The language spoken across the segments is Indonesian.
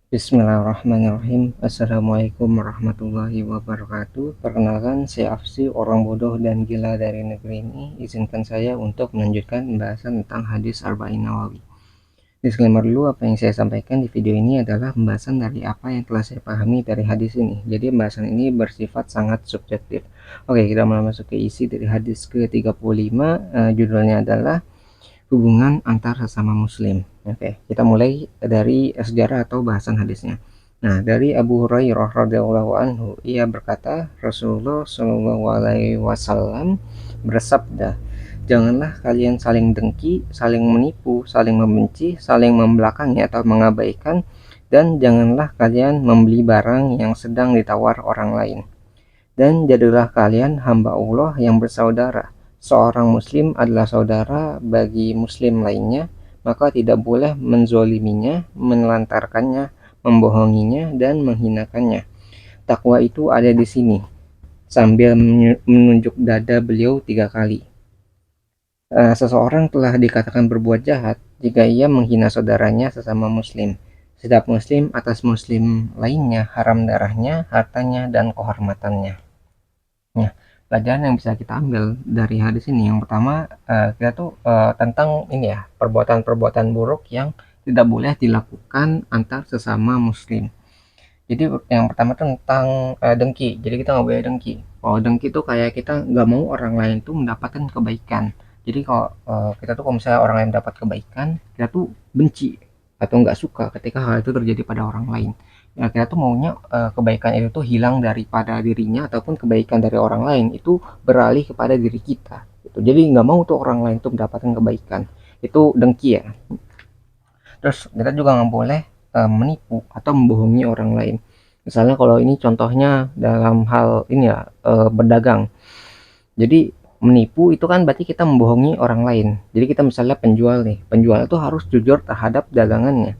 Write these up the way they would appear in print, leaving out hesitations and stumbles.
Bismillahirrahmanirrahim. Assalamualaikum warahmatullahi wabarakatuh. Perkenalkan, saya Afsi, orang bodoh dan gila dari negeri ini. Izinkan saya untuk melanjutkan pembahasan tentang hadis Arba'in Nawawi. Disclaimer dulu, apa yang saya sampaikan di video ini adalah pembahasan dari apa yang telah saya pahami dari hadis ini. Jadi pembahasan ini bersifat sangat subjektif. Oke, kita mulai masuk ke isi dari hadis ke-35. Judulnya adalah hubungan antar sesama muslim. Oke, kita mulai dari sejarah atau bahasan hadisnya. Nah, dari Abu Hurairah radhiyallahu anhu, ia berkata, Rasulullah shallallahu alaihi wasallam bersabda, janganlah kalian saling dengki, saling menipu, saling membenci, saling membelakangi atau mengabaikan, dan janganlah kalian membeli barang yang sedang ditawar orang lain. Dan jadilah kalian hamba Allah yang bersaudara. Seorang muslim adalah saudara bagi muslim lainnya, maka tidak boleh menzoliminya, menelantarkannya, membohonginya, dan menghinakannya. Takwa itu ada di sini, sambil menunjuk dada beliau 3 kali. Seseorang telah dikatakan berbuat jahat jika ia menghina saudaranya sesama muslim. Setiap muslim atas muslim lainnya haram darahnya, hartanya, dan kehormatannya. Nah, pelajaran yang bisa kita ambil dari hadis ini yang pertama, kita tuh tentang ini ya, perbuatan-perbuatan buruk yang tidak boleh dilakukan antar sesama muslim. Jadi yang pertama tuh tentang dengki. Jadi kita nggak boleh dengki. Kalau dengki tuh kayak kita nggak mau orang lain tuh mendapatkan kebaikan. Jadi kalau kita tuh kalau misalnya orang lain dapat kebaikan, kita tuh benci atau nggak suka ketika hal itu terjadi pada orang lain. Ya, kita tuh maunya kebaikan itu tuh hilang daripada dirinya ataupun kebaikan dari orang lain itu beralih kepada diri kita. Gitu. Jadi nggak mau tuh orang lain tuh mendapatkan kebaikan. Itu dengki ya. Terus kita juga nggak boleh menipu atau membohongi orang lain. Misalnya kalau ini contohnya dalam hal ini ya, berdagang. Jadi menipu itu kan berarti kita membohongi orang lain. Jadi kita misalnya penjual nih, penjual itu harus jujur terhadap dagangannya.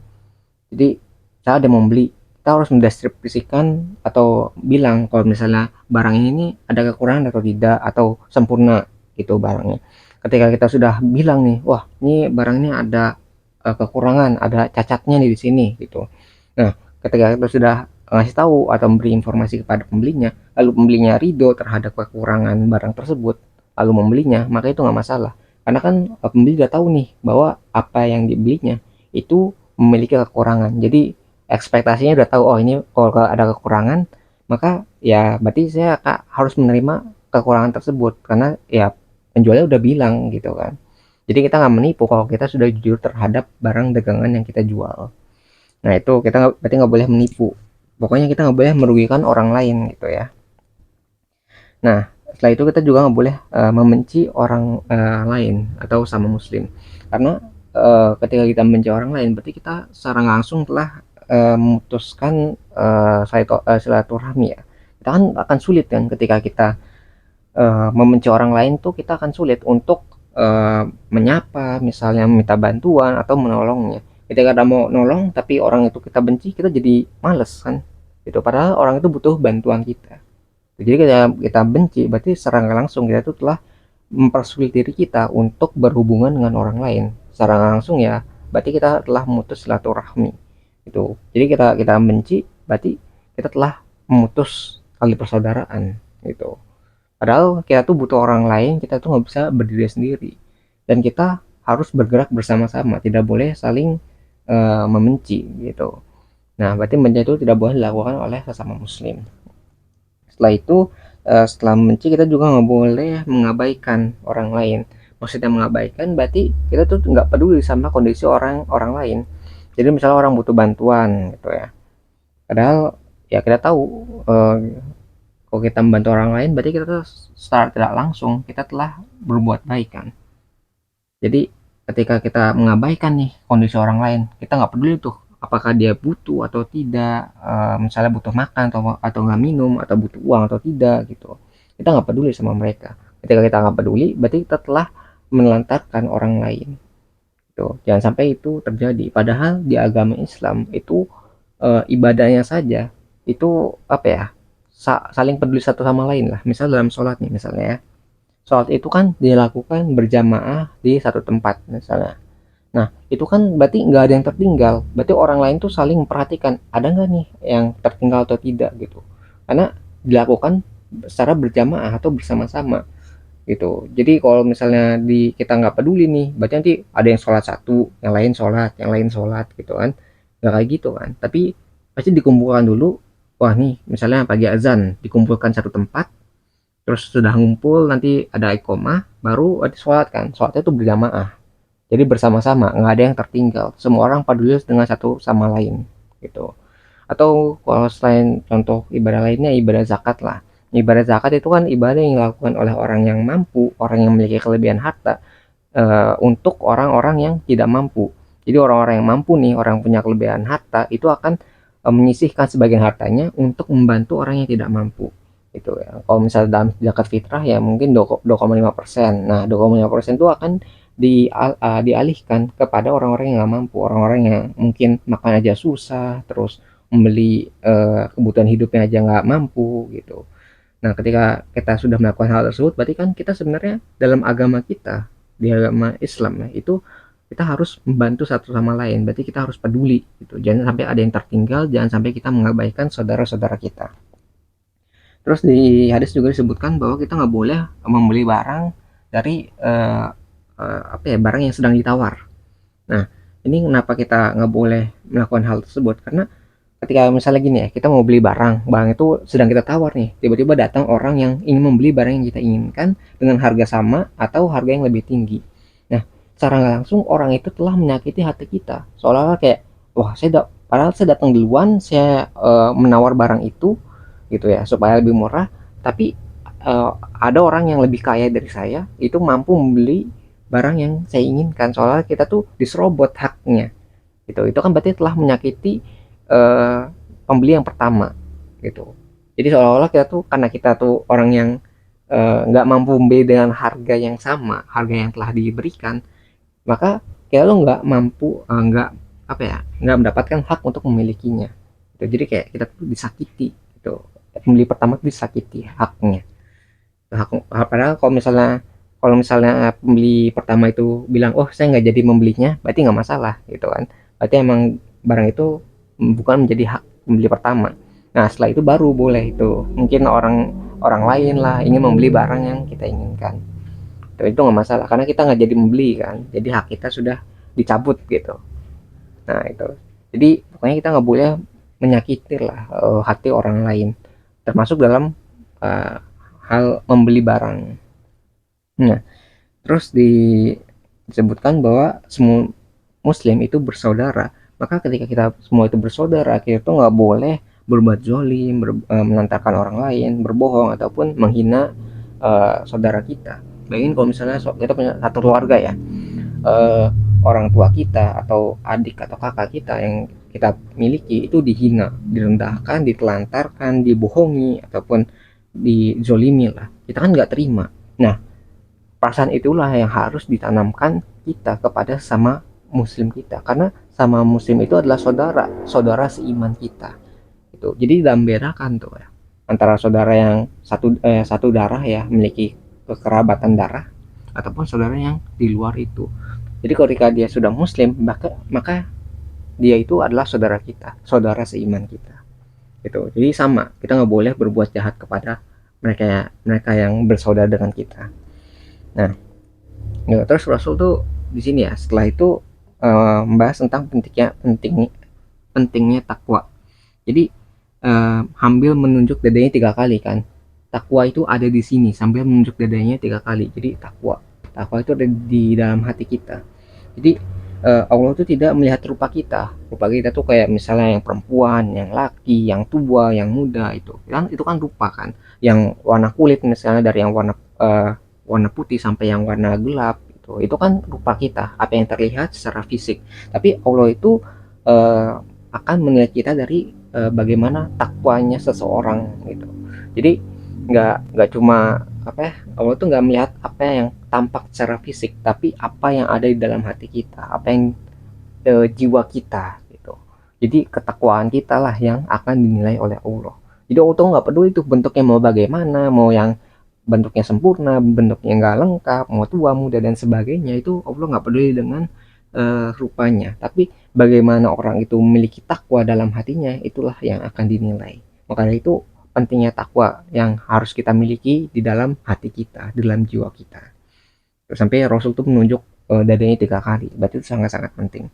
Jadi saya ada mau beli, kita harus mendeskripsikan atau bilang kalau misalnya barang ini nih ada kekurangan atau tidak atau sempurna gitu barangnya. Ketika kita sudah bilang nih, wah ini barang ini ada kekurangan, ada cacatnya nih di sini gitu. Nah, ketika kita sudah ngasih tahu atau memberi informasi kepada pembelinya, lalu pembelinya ridho terhadap kekurangan barang tersebut, lalu membelinya, maka itu nggak masalah. Karena kan pembeli udah tahu nih bahwa apa yang dibelinya itu memiliki kekurangan. Jadi ekspektasinya udah tahu, oh ini kalau ada kekurangan, maka ya berarti saya harus menerima kekurangan tersebut karena ya penjualnya udah bilang gitu kan. Jadi kita nggak menipu kalau kita sudah jujur terhadap barang dagangan yang kita jual. Nah itu kita berarti nggak boleh menipu. Pokoknya kita nggak boleh merugikan orang lain gitu ya. Nah setelah itu kita juga nggak boleh membenci orang lain atau sama muslim. Karena ketika kita membenci orang lain, berarti kita secara langsung telah memutuskan silaturahmi ya. Kita kan akan sulit kan ketika kita membenci orang lain tuh kita akan sulit untuk menyapa, misalnya meminta bantuan atau menolongnya. Ketika kita mau nolong tapi orang itu kita benci, kita jadi males kan. Itu padahal orang itu butuh bantuan kita. Jadi kita benci, berarti secara nggak langsung kita itu telah mempersulit diri kita untuk berhubungan dengan orang lain. Secara nggak langsung ya, berarti kita telah memutus silaturahmi. Itu. Jadi kita benci, berarti kita telah memutus tali persaudaraan. Gitu. Padahal kita tuh butuh orang lain, kita tuh nggak bisa berdiri sendiri. Dan kita harus bergerak bersama-sama, tidak boleh saling membenci gitu. Nah, berarti membenci itu tidak boleh dilakukan oleh sesama muslim. Setelah itu, setelah membenci kita juga nggak boleh mengabaikan orang lain. Maksudnya mengabaikan berarti kita tuh nggak peduli sama kondisi orang orang lain. Jadi misalnya orang butuh bantuan gitu ya. Padahal ya kita tahu eh, kalau kita membantu orang lain berarti kita tuh secara tidak langsung kita telah berbuat baik kan. Jadi ketika kita mengabaikan nih kondisi orang lain, kita nggak peduli tuh apakah dia butuh atau tidak, misalnya butuh makan atau nggak minum atau butuh uang atau tidak gitu. Kita nggak peduli sama mereka. Ketika kita nggak peduli, berarti kita telah menelantarkan orang lain. Tuh, jangan sampai itu terjadi. Padahal di agama Islam itu ibadahnya saja itu apa ya? Saling peduli satu sama lain lah. Misal dalam sholat nih misalnya ya. Sholat itu kan dilakukan berjamaah di satu tempat misalnya. Nah, itu kan berarti nggak ada yang tertinggal. Berarti orang lain tuh saling memperhatikan, ada nggak nih yang tertinggal atau tidak gitu. Karena dilakukan secara berjamaah atau bersama-sama gitu. Jadi kalau misalnya kita nggak peduli nih, berarti nanti ada yang sholat satu, yang lain sholat gitu kan. Nggak kayak gitu kan. Tapi pasti dikumpulkan dulu. Wah nih, misalnya pagi azan, dikumpulkan satu tempat, terus sudah ngumpul nanti ada iqomah, baru ada sholat kan. Sholatnya itu berjamaah. Jadi bersama-sama, nggak ada yang tertinggal. Semua orang peduli dengan satu sama lain gitu. Atau kalau selain contoh ibadah lainnya, ibadah zakat lah. Ibadah zakat itu kan ibadah yang dilakukan oleh orang yang mampu, orang yang memiliki kelebihan harta, untuk orang-orang yang tidak mampu. Jadi orang-orang yang mampu nih, orang yang punya kelebihan harta itu akan menyisihkan sebagian hartanya untuk membantu orang yang tidak mampu. Itu ya. Kalau misalnya dalam zakat fitrah ya mungkin 2,5%. Nah, 2,5% itu akan dialihkan kepada orang-orang yang nggak mampu, orang-orang yang mungkin makan aja susah, terus membeli kebutuhan hidupnya aja nggak mampu gitu. Nah, ketika kita sudah melakukan hal tersebut, berarti kan kita sebenarnya dalam agama kita, di agama Islam ya, itu kita harus membantu satu sama lain. Berarti kita harus peduli gitu. Jangan sampai ada yang tertinggal, jangan sampai kita mengabaikan saudara-saudara kita. Terus di hadis juga disebutkan bahwa kita nggak boleh membeli barang dari apa ya, barang yang sedang ditawar. Nah, ini kenapa kita nggak boleh melakukan hal tersebut? Karena ketika misalnya gini ya, kita mau beli barang itu sedang kita tawar nih, tiba-tiba datang orang yang ingin membeli barang yang kita inginkan dengan harga sama atau harga yang lebih tinggi. Nah, secara nggak langsung orang itu telah menyakiti hati kita, seolah-olah kayak, wah padahal saya datang duluan, saya menawar barang itu gitu ya supaya lebih murah, tapi ada orang yang lebih kaya dari saya itu mampu membeli barang yang saya inginkan, soalnya kita tuh diserobot haknya gitu. Itu kan berarti telah menyakiti eh, pembeli yang pertama gitu. Jadi seolah-olah kita tuh, karena kita tuh orang yang nggak mampu membeli dengan harga yang sama, harga yang telah diberikan, maka kayak lo nggak mampu, nggak apa ya, nggak mendapatkan hak untuk memilikinya gitu. Jadi kayak kita tuh disakiti gitu, pembeli pertama tuh disakiti haknya. Hak, padahal kalau misalnya pembeli pertama itu bilang, oh saya nggak jadi membelinya, berarti nggak masalah gitu kan. Berarti emang barang itu bukan menjadi hak pembeli pertama. Nah, setelah itu baru boleh itu mungkin orang orang lain lah ingin membeli barang yang kita inginkan. Itu nggak masalah karena kita nggak jadi membeli kan, jadi hak kita sudah dicabut gitu. Nah itu, jadi pokoknya kita nggak boleh menyakiti lah hati orang lain, termasuk dalam uh, hal membeli barang. Nah, terus disebutkan bahwa semua muslim itu bersaudara. Maka ketika kita semua itu bersaudara, kita tuh nggak boleh berbuat zolim, menantarkan orang lain, berbohong ataupun menghina saudara kita. Bayangin kalau misalnya kita punya satu keluarga ya, eh, orang tua kita atau adik atau kakak kita yang kita miliki itu dihina, direndahkan, ditelantarkan, dibohongi ataupun dizolimi lah, kita kan nggak terima. Nah, perasaan itulah yang harus ditanamkan kita kepada sama muslim kita, karena sama muslim itu adalah saudara saudara seiman kita itu. Jadi dalam bedakan tuh ya antara saudara yang satu darah ya, memiliki kekerabatan darah, ataupun saudara yang di luar itu. Jadi ketika dia sudah muslim, maka dia itu adalah saudara kita, saudara seiman kita gitu. Jadi sama, kita nggak boleh berbuat jahat kepada mereka mereka yang bersaudara dengan kita. Nah, ya, terus Rasul tuh di sini ya, setelah itu membahas tentang pentingnya takwa. Jadi sambil menunjuk dadanya 3 kali kan. Takwa itu ada di sini sambil menunjuk dadanya 3 kali. Jadi takwa itu ada di dalam hati kita. Jadi Allah itu tidak melihat rupa kita. Rupa kita tuh kayak misalnya yang perempuan, yang laki, yang tua, yang muda itu. Kan itu kan rupa kan. Yang warna kulit misalnya dari yang warna putih sampai yang warna gelap itu. Itu kan rupa kita, apa yang terlihat secara fisik. Tapi Allah itu akan menilai kita dari bagaimana takwanya seseorang gitu. Jadi nggak cuma apa ya, Allah tuh nggak melihat apa yang tampak secara fisik, tapi apa yang ada di dalam hati kita, apa yang jiwa kita gitu. Jadi ketakwaan kita lah yang akan dinilai oleh Allah. Jadi Allah tuh nggak peduli tuh bentuknya mau bagaimana, mau yang bentuknya sempurna, bentuknya nggak lengkap, mau tua muda dan sebagainya, itu Allah nggak peduli dengan rupanya, tapi bagaimana orang itu memiliki takwa dalam hatinya, itulah yang akan dinilai. Makanya itu pentingnya takwa yang harus kita miliki di dalam hati kita, di dalam jiwa kita. Sampai Rasul tuh menunjuk dadanya 3 kali, berarti itu sangat-sangat penting.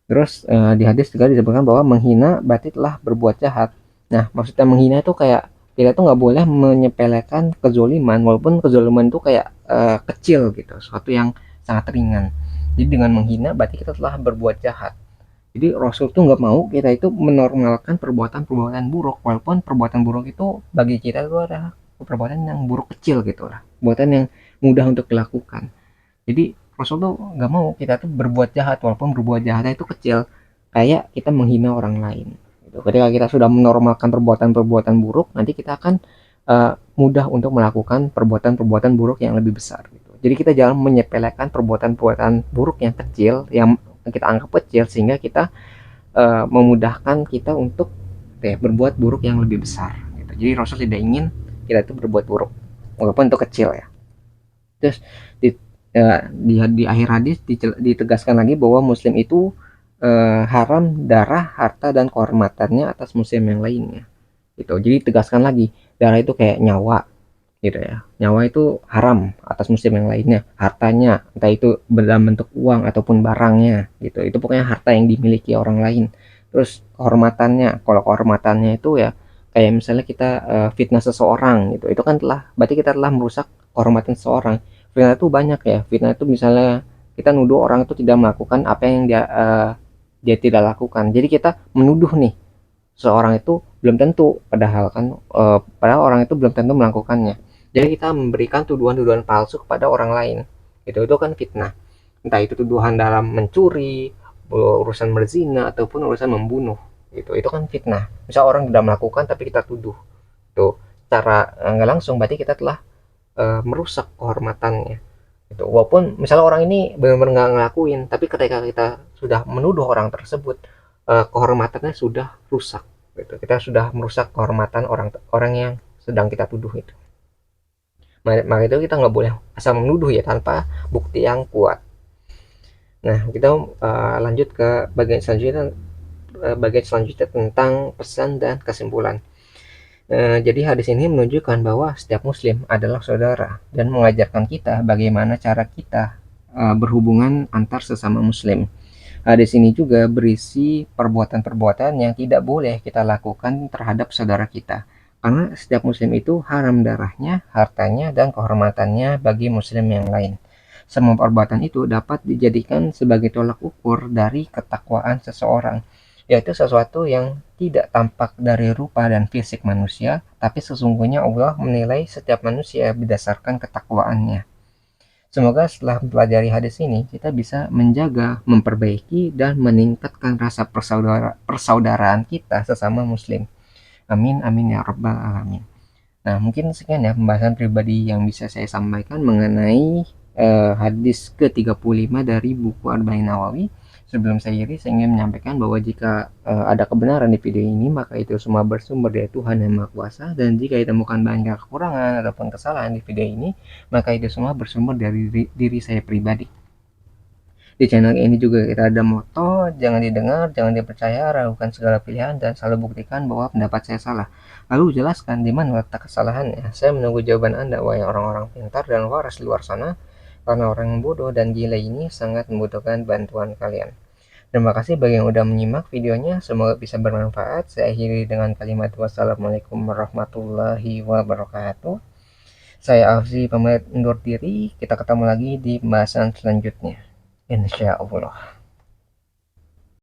Terus di hadis juga disebutkan bahwa menghina berarti telah berbuat jahat. Nah, maksudnya menghina itu kayak kita tuh nggak boleh menyepelekan kezoliman, walaupun kezoliman itu kayak kecil gitu, sesuatu yang sangat ringan. Jadi dengan menghina berarti kita telah berbuat jahat. Jadi Rasul tuh nggak mau kita itu menormalkan perbuatan-perbuatan buruk, walaupun perbuatan buruk itu bagi kita itu adalah perbuatan yang buruk kecil gitu lah, perbuatan yang mudah untuk dilakukan. Jadi Rasul tuh nggak mau kita tuh berbuat jahat, walaupun berbuat jahatnya itu kecil, kayak kita menghina orang lain gitu. Ketika kita sudah menormalkan perbuatan-perbuatan buruk, nanti kita akan mudah untuk melakukan perbuatan-perbuatan buruk yang lebih besar gitu. Jadi kita jangan menyepelekan perbuatan-perbuatan buruk yang kecil, yang kita anggap kecil, sehingga kita memudahkan kita untuk berbuat buruk yang lebih besar gitu. Jadi Rasul tidak ingin kita itu berbuat buruk, walaupun itu kecil ya. Terus di di akhir hadis ditegaskan lagi bahwa muslim itu haram darah, harta dan kehormatannya atas muslim yang lainnya. Gitu. Jadi tegaskan lagi, darah itu kayak nyawa gitu ya. Nyawa itu haram atas muslim yang lainnya. Hartanya, entah itu dalam bentuk uang ataupun barangnya gitu. Itu pokoknya harta yang dimiliki orang lain. Terus kehormatannya, kalau kehormatannya itu ya kayak misalnya kita fitnah seseorang gitu. Itu kan telah berarti kita telah merusak kehormatan seseorang. Fitnah itu banyak ya. Fitnah itu misalnya kita nuduh orang itu tidak melakukan apa yang dia tidak lakukan. Jadi kita menuduh nih seorang itu belum tentu, padahal kan padahal orang itu belum tentu melakukannya. Jadi kita memberikan tuduhan-tuduhan palsu kepada orang lain. Itu kan fitnah. Entah itu tuduhan dalam mencuri, urusan berzina ataupun urusan membunuh. Itu kan fitnah. Misal orang tidak melakukan tapi kita tuduh. Itu cara nggak langsung berarti kita telah merusak kehormatannya. Itu walaupun misalnya orang ini benar-benar nggak ngelakuin, tapi ketika kita sudah menuduh orang tersebut, kehormatannya sudah rusak gitu. Kita sudah merusak kehormatan orang orang yang sedang kita tuduh itu. Maka itu kita nggak boleh asal menuduh ya tanpa bukti yang kuat. Nah, kita lanjut ke bagian selanjutnya tentang pesan dan kesimpulan. Jadi hadis ini menunjukkan bahwa setiap muslim adalah saudara dan mengajarkan kita bagaimana cara kita berhubungan antar sesama muslim. Hadis ini juga berisi perbuatan-perbuatan yang tidak boleh kita lakukan terhadap saudara kita. Karena setiap muslim itu haram darahnya, hartanya, dan kehormatannya bagi muslim yang lain. Semua perbuatan itu dapat dijadikan sebagai tolak ukur dari ketakwaan seseorang, yaitu sesuatu yang tidak tampak dari rupa dan fisik manusia, tapi sesungguhnya Allah menilai setiap manusia berdasarkan ketakwaannya. Semoga setelah mempelajari hadis ini, kita bisa menjaga, memperbaiki, dan meningkatkan rasa persaudaraan kita sesama muslim. Amin, amin ya rabbal alamin. Nah, mungkin sekian ya pembahasan pribadi yang bisa saya sampaikan mengenai hadis ke-35 dari buku Arba'in Nawawi. Sebelum saya akhiri, saya ingin menyampaikan bahwa jika ada kebenaran di video ini, maka itu semua bersumber dari Tuhan Yang Maha Kuasa. Dan jika ditemukan banyak kekurangan ataupun kesalahan di video ini, maka itu semua bersumber dari diri saya pribadi. Di channel ini juga kita ada moto, jangan didengar, jangan dipercaya, ragukan segala pilihan, dan selalu buktikan bahwa pendapat saya salah. Lalu jelaskan di mana letak kesalahannya. Saya menunggu jawaban Anda, wahai orang-orang pintar dan waras di luar sana, karena orang yang bodoh dan gila ini sangat membutuhkan bantuan kalian. Terima kasih bagi yang udah menyimak videonya, semoga bisa bermanfaat. Saya akhiri dengan kalimat wassalamualaikum warahmatullahi wabarakatuh. Saya Afzi pamit undur diri, kita ketemu lagi di pembahasan selanjutnya. Insya Allah.